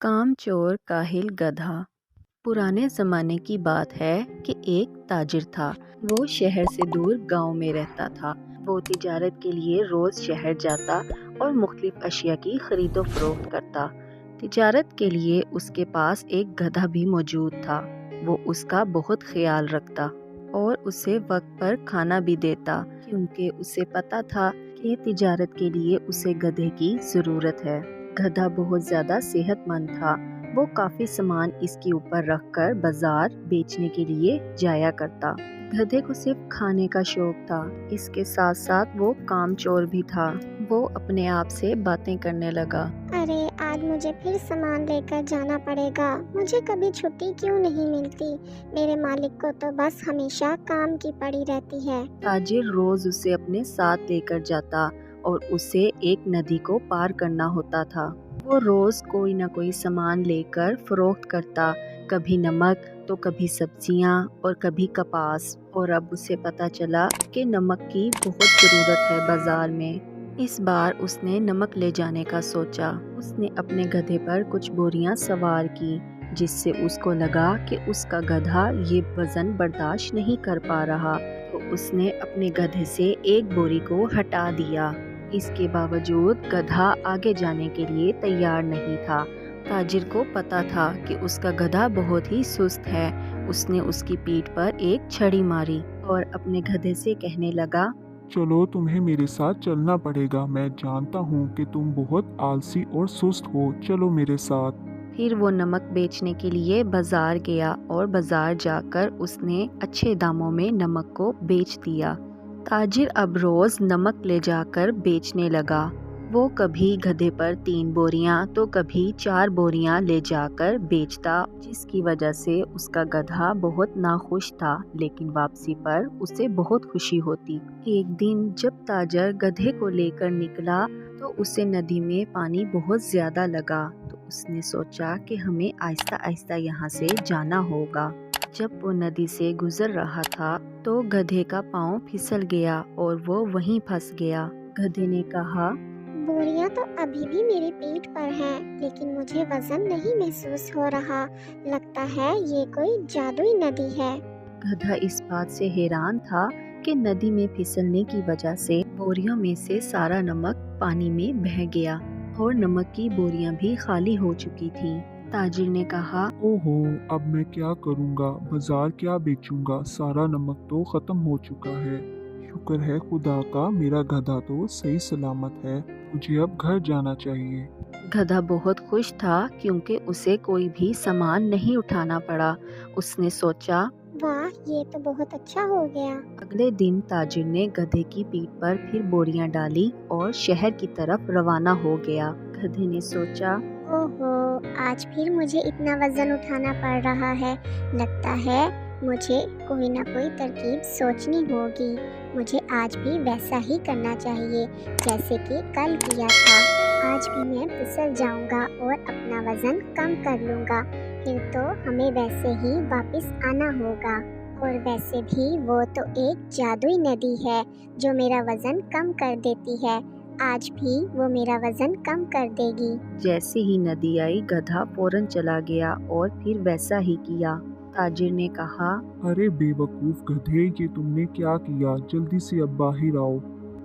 कामचोर काहिल गधा। पुराने ज़माने की बात है कि एक ताजिर था। वो शहर से दूर गांव में रहता था। वो तिजारत के लिए रोज़ शहर जाता और मुख्तलिफ अशिया की खरीदो फरोख्त करता। तिजारत के लिए उसके पास एक गधा भी मौजूद था। वो उसका बहुत ख्याल रखता और उसे वक्त पर खाना भी देता, क्योंकि उसे पता था कि तिजारत के लिए उसे गधे की ज़रूरत है। गधा बहुत ज़्यादा सेहतमंद था। वो काफ़ी सामान इसके ऊपर रखकर बाजार बेचने के लिए जाया करता। गधे को सिर्फ खाने का शौक था, इसके साथ साथ वो कामचोर भी था। वो अपने आप से बातें करने लगा। अरे आज मुझे फिर सामान लेकर जाना पड़ेगा। मुझे कभी छुट्टी क्यों नहीं मिलती? मेरे मालिक को तो बस हमेशा काम की पड़ी रहती है। ताजिर रोज उसे अपने साथ लेकर जाता और उसे एक नदी को पार करना होता था। वो रोज कोई न कोई सामान लेकर फरोख्त करता, कभी नमक तो कभी सब्जियां और कभी कपास। और अब उसे पता चला कि नमक की बहुत ज़रूरत है बाजार में। इस बार उसने नमक ले जाने का सोचा। उसने अपने गधे पर कुछ बोरियां सवार की, जिससे उसको लगा कि उसका गधा ये वज़न बर्दाश्त नहीं कर पा रहा। तो उसने अपने गधे से एक बोरी को हटा दिया। इसके बावजूद गधा आगे जाने के लिए तैयार नहीं था। ताजिर को पता था कि उसका गधा बहुत ही सुस्त है। उसने उसकी पीठ पर एक छड़ी मारी और अपने गधे से कहने लगा, चलो तुम्हें मेरे साथ चलना पड़ेगा। मैं जानता हूँ कि तुम बहुत आलसी और सुस्त हो। चलो मेरे साथ। फिर वो नमक बेचने के लिए बाजार गया और बाजार जाकर उसने अच्छे दामों में नमक को बेच दिया। ताजिर अब रोज नमक ले जाकर बेचने लगा। वो कभी गधे पर 3 बोरियां तो कभी 4 बोरियां ले जाकर बेचता, जिसकी वजह से उसका गधा बहुत नाखुश था, लेकिन वापसी पर उसे बहुत खुशी होती। एक दिन जब ताजिर गधे को लेकर निकला तो उसे नदी में पानी बहुत ज्यादा लगा। तो उसने सोचा कि हमें आहिस्ता आहिस्ता यहाँ से जाना होगा। जब वो नदी से गुजर रहा था तो गधे का पाँव फिसल गया और वो वहीं फंस गया। गधे ने कहा, बोरियां तो अभी भी मेरी पीठ पर हैं, लेकिन मुझे वजन नहीं महसूस हो रहा। लगता है ये कोई जादुई नदी है। गधा इस बात से हैरान था कि नदी में फिसलने की वजह से बोरियों में से सारा नमक पानी में बह गया और नमक की बोरियां भी खाली हो चुकी थी। ताजिर ने कहा, ओहो, अब मैं क्या करूँगा? बाजार क्या बेचूंगा? सारा नमक तो खत्म हो चुका है। शुक्र है खुदा का, मेरा गधा तो सही सलामत है। मुझे अब घर जाना चाहिए। गधा बहुत खुश था क्योंकि उसे कोई भी सामान नहीं उठाना पड़ा। उसने सोचा। वाह, ये तो बहुत अच्छा हो गया। अगले दिन ताजिर ने गधे की पीठ पर फिर बोरियां डाली और शहर की तरफ रवाना हो गया। गधे ने सोचा, ओहो, आज फिर मुझे इतना वजन उठाना पड़ रहा है। लगता है मुझे कोई ना कोई तरकीब सोचनी होगी। मुझे आज भी वैसा ही करना चाहिए जैसे कि कल किया था। आज भी मैं फिसल जाऊंगा और अपना वजन कम कर लूंगा। फिर तो हमें वैसे ही वापस आना होगा। और वैसे भी वो तो एक जादुई नदी है जो मेरा वजन कम कर देती है। आज भी वो मेरा वजन कम कर देगी। जैसे ही नदी आई गधा फौरन चला गया और फिर वैसा ही किया। ताजिर ने कहा, अरे बेवकूफ गधे, ये तुमने क्या किया? जल्दी से अब बाहर आओ।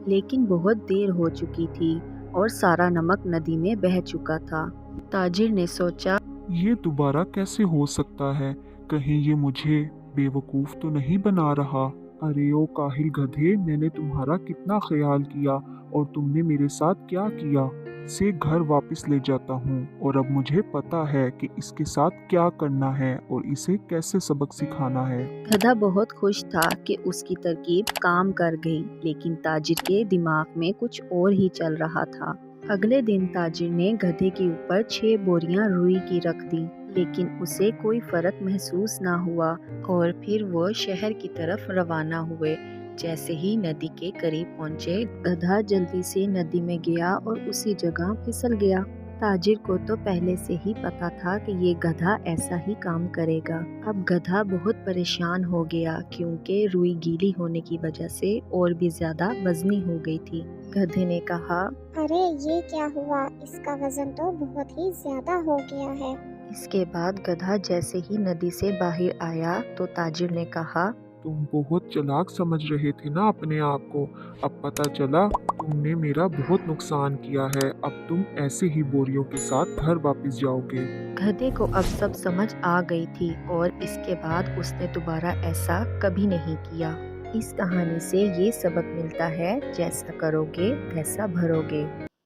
लेकिन बहुत देर हो चुकी थी और सारा नमक नदी में बह चुका था। ताजिर ने सोचा, ये दोबारा कैसे हो सकता है? कहीं ये मुझे बेवकूफ तो नहीं बना रहा? अरे ओ काहिल गधे, मैंने तुम्हारा कितना ख्याल किया और तुमने मेरे साथ क्या किया? इसे घर वापस ले जाता हूँ और अब मुझे पता है कि इसके साथ क्या करना है और इसे कैसे सबक सिखाना है। गधा बहुत खुश था कि उसकी तरकीब काम कर गई, लेकिन ताजिर के दिमाग में कुछ और ही चल रहा था। अगले दिन ताजिर ने गधे के ऊपर 6 बोरियां रुई की रख दी, लेकिन उसे कोई फर्क महसूस ना हुआ और फिर वो शहर की तरफ रवाना हुए। जैसे ही नदी के करीब पहुंचे, गधा जल्दी से नदी में गया और उसी जगह फिसल गया। ताजिर को तो पहले से ही पता था कि ये गधा ऐसा ही काम करेगा। अब गधा बहुत परेशान हो गया क्योंकि रुई गीली होने की वजह से और भी ज्यादा वजनी हो गई थी। गधे ने कहा, अरे ये क्या हुआ, इसका वजन तो बहुत ही ज्यादा हो गया है। इसके बाद गधा जैसे ही नदी से बाहर आया तो ताजिर ने कहा, तुम बहुत चालाक समझ रहे थे ना अपने आप को। अब पता चला तुमने मेरा बहुत नुकसान किया है। अब तुम ऐसे ही बोरियों के साथ घर वापस जाओगे। गधे को अब सब समझ आ गई थी और इसके बाद उसने दोबारा ऐसा कभी नहीं किया। इस कहानी से ये सबक मिलता है, जैसा करोगे वैसा भरोगे।